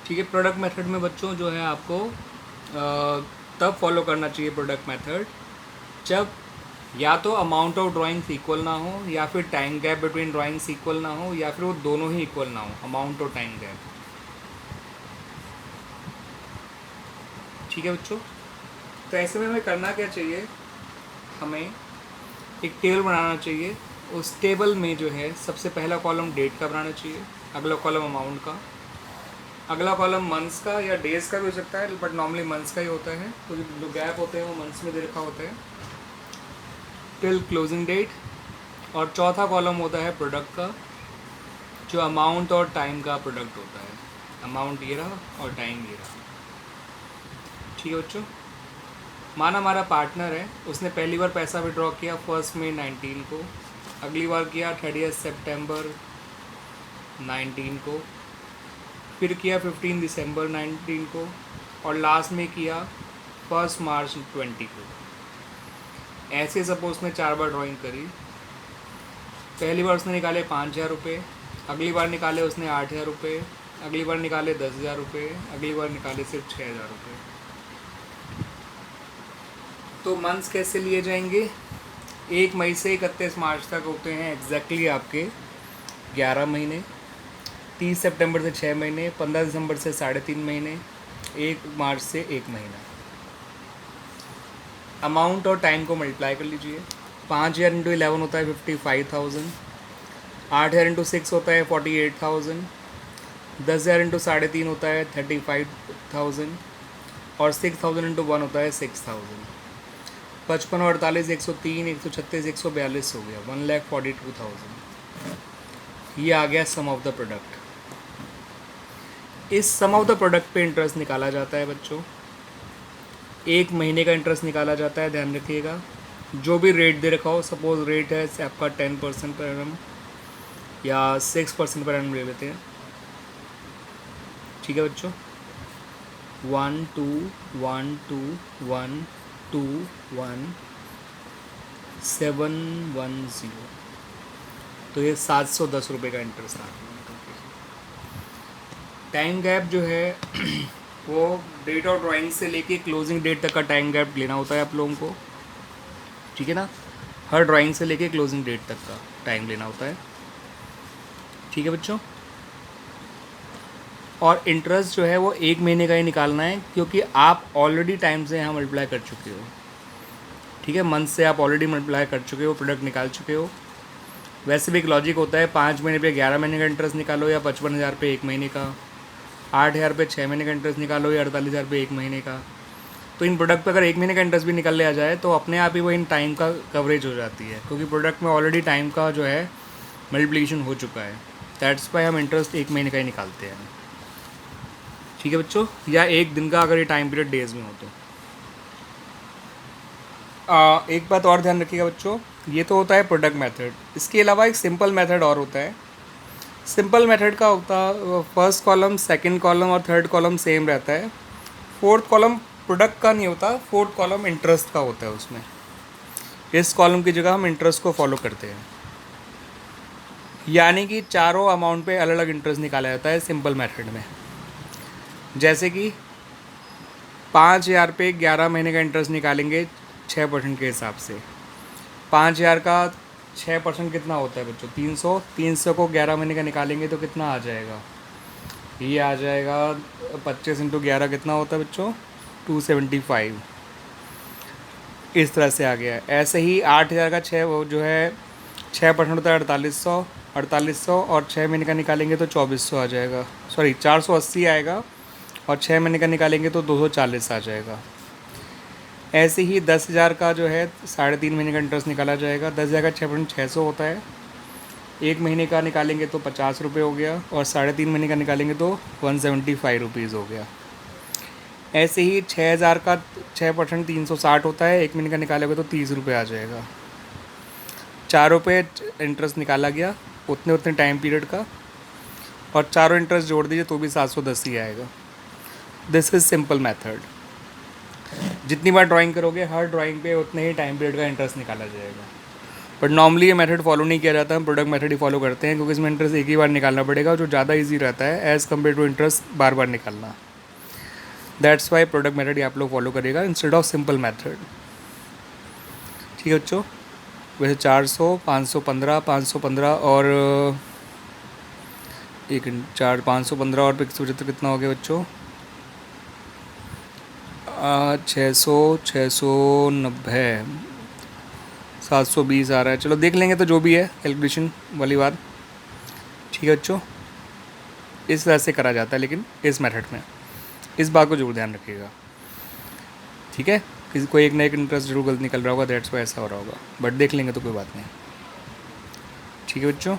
ठीक है। Product method में बच्चों जो है आपको तब फॉलो करना चाहिए प्रोडक्ट मेथड जब या तो अमाउंट ऑफ ड्राइंग्स इक्वल ना हो, या फिर time gap between drawings equal ना हो, या फिर वो दोनों ही इक्वल ना हो, अमाउंट और टाइम गैप। ठीक है बच्चों। तो ऐसे में हमें करना क्या चाहिए, हमें एक टेबल बनाना चाहिए। उस टेबल में जो है सबसे पहला कॉलम डेट का बनाना चाहिए, अगला कॉलम अमाउंट का, अगला कॉलम मंथ्स का या डेज का भी हो सकता है, बट नॉर्मली मंथ्स का ही होता है, तो जो गैप होते हैं वो मंथ्स में दे रखा होता है, टिल क्लोजिंग डेट। और चौथा कॉलम होता है प्रोडक्ट का, जो अमाउंट और टाइम का प्रोडक्ट होता है। अमाउंट ये रहा और टाइम ये रहा। ठीक है बच्चों। माना हमारा पार्टनर है, उसने पहली बार पैसा विड्रॉ किया 1 मई 19 को, अगली बार किया 30 सितंबर 19 को, फिर किया 15 दिसंबर 19 को, और लास्ट में किया 1 मार्च 20 को। ऐसे सपोज उसने 4 बार ड्राइंग करी। पहली बार उसने निकाले 5,000 रुपये, अगली बार निकाले उसने 8,000 रुपये, अगली बार निकाले 10,000 रुपये, अगली बार निकाले सिर्फ 6,000 रुपये। तो मंथ्स कैसे लिए जाएंगे, 1 मई से 31 मार्च तक होते हैं एग्जैक्टली आपके 11 महीने, 30 सितंबर से 6 महीने, 15 दिसंबर से 3.5 महीने, 1 मार्च से 1 महीना। अमाउंट और टाइम को मल्टीप्लाई कर लीजिए। 5,000 इंटू 11 होता है 55,000, 8,000 इंटू 6 होता है 48,000, 10,000 इंटू 3.5 होता है 35,000, और 6,000 इंटू 1 होता है 6,000। 55 और 48 103, 136, 142 हो गया, 1,42,000। ये आ गया सम ऑफ द प्रोडक्ट। इस सम ऑफ द प्रोडक्ट पे इंटरेस्ट निकाला जाता है बच्चों। 1 महीने का इंटरेस्ट निकाला जाता है, ध्यान रखिएगा। जो भी रेट दे रखा हो, सपोज रेट है आपका 10% पर एनम या 6% पर एनम ले लेते हैं। ठीक है बच्चों। 1 2 1 2 1 2 1 7 1 0, तो ये 710 रुपये का इंटरेस्ट आ गया। टाइम गैप जो है वो डेट ऑफ ड्राइंग से लेके क्लोजिंग डेट तक का टाइम गैप लेना होता है आप लोगों को। ठीक है ना, हर ड्राइंग से लेके क्लोजिंग डेट तक का टाइम लेना होता है। ठीक है बच्चों। और इंटरेस्ट जो है वो 1 महीने का ही निकालना है, क्योंकि आप ऑलरेडी टाइम से यहाँ मल्टीप्लाई कर चुके हो। ठीक है, मंथ से आप ऑलरेडी मल्टीप्लाई कर चुके हो, प्रोडक्ट निकाल चुके हो। वैसे भी एक लॉजिक होता है, 5 महीने पे 11 महीने का इंटरेस्ट निकालो, या 55,000 पे 1 महीने का, 8,000 पे 6 महीने का इंटरेस्ट निकालो, या 48,000 पे 1 महीने का। तो इन प्रोडक्ट पे अगर 1 महीने का इंटरेस्ट भी निकल लिया जाए तो अपने आप ही वो इन टाइम का कवरेज हो जाती है, क्योंकि प्रोडक्ट में ऑलरेडी टाइम का जो है मल्टीप्लिकेशन हो चुका है। दैट्स वाई हम इंटरेस्ट 1 महीने का ही निकालते हैं। ठीक है बच्चों, या 1 दिन का अगर ये टाइम पीरियड डेज में हो तो। एक बात और ध्यान रखिएगा बच्चों, ये तो होता है प्रोडक्ट मेथड। इसके अलावा एक सिंपल मेथड और होता है। सिंपल मेथड का होता है फर्स्ट कॉलम, सेकंड कॉलम और थर्ड कॉलम सेम रहता है। फोर्थ कॉलम प्रोडक्ट का नहीं होता, फोर्थ कॉलम इंटरेस्ट का होता है। उसमें इस कॉलम की जगह हम इंटरेस्ट को फॉलो करते हैं, यानी कि चारों अमाउंट पे अलग अलग इंटरेस्ट निकाला जाता है सिंपल मेथड में। जैसे कि 5,000 पे 11 महीने का इंटरेस्ट निकालेंगे 6% के हिसाब से। 5,000 का 6% कितना होता है बच्चों, 300। 300 को 11 महीने का निकालेंगे तो कितना आ जाएगा, ये आ जाएगा 25 इंटू 11 कितना होता है बच्चों, 275। इस तरह से आ गया है। ऐसे ही 8,000 का 6 वो जो है 6% होता है 4,800। 4,800 और 6 महीने का निकालेंगे तो 2,400 आ जाएगा, सॉरी 480 आएगा, और 6 महीने का निकालेंगे तो 240 आ जाएगा। ऐसे ही 10,000 का जो है 3.5 महीने का इंटरेस्ट निकाला जाएगा। 10,000 का 6% 600 होता है। 1 महीने का निकालेंगे तो 50 रुपये हो गया, और 3.5 महीने का निकालेंगे तो 175 रुपीज़ हो गया। ऐसे ही 6,000 का 6% 360 होता है। 1 महीने का निकालोगे तो 30 रुपये आ जाएगा। 4 रुपये इंटरेस्ट निकाला गया उतने उतने टाइम पीरियड का, और चारों इंटरेस्ट जोड़ दीजिए तो भी 710 ही आएगा। This is simple method. जितनी बार ड्राइंग करोगे हर ड्राइंग पे उतने ही टाइम पीरियड का इंटरेस्ट निकाला जाएगा। बट नॉर्मली ये मेथड फॉलो नहीं किया जाता, हम प्रोडक्ट मेथड ही फॉलो करते हैं, क्योंकि इसमें इंटरेस्ट एक ही बार निकालना पड़ेगा, जो ज़्यादा ईजी रहता है एज़ कम्पेयर टू इंटरेस्ट बार बार निकालना। दैट्स वाई प्रोडक्ट मेथड ही आप लोग फॉलो करेगा इंस्टेड ऑफ सिंपल मेथड। ठीक है बच्चों, वैसे 400, 515, 515 और एक 515 और 175 कितना हो गया बच्चों? 600, 690, 720 आ रहा है। चलो देख लेंगे तो जो भी है कैलकुलेशन वाली बात। ठीक है बच्चों, इस तरह से करा जाता है, लेकिन इस मेथड में इस बात को जरूर ध्यान रखिएगा। ठीक है, किसी को एक ना एक इंटरेस्ट जरूर गलत निकल रहा होगा, दैट्स वाई ऐसा हो रहा होगा, बट देख लेंगे तो कोई बात नहीं। ठीक है बच्चों।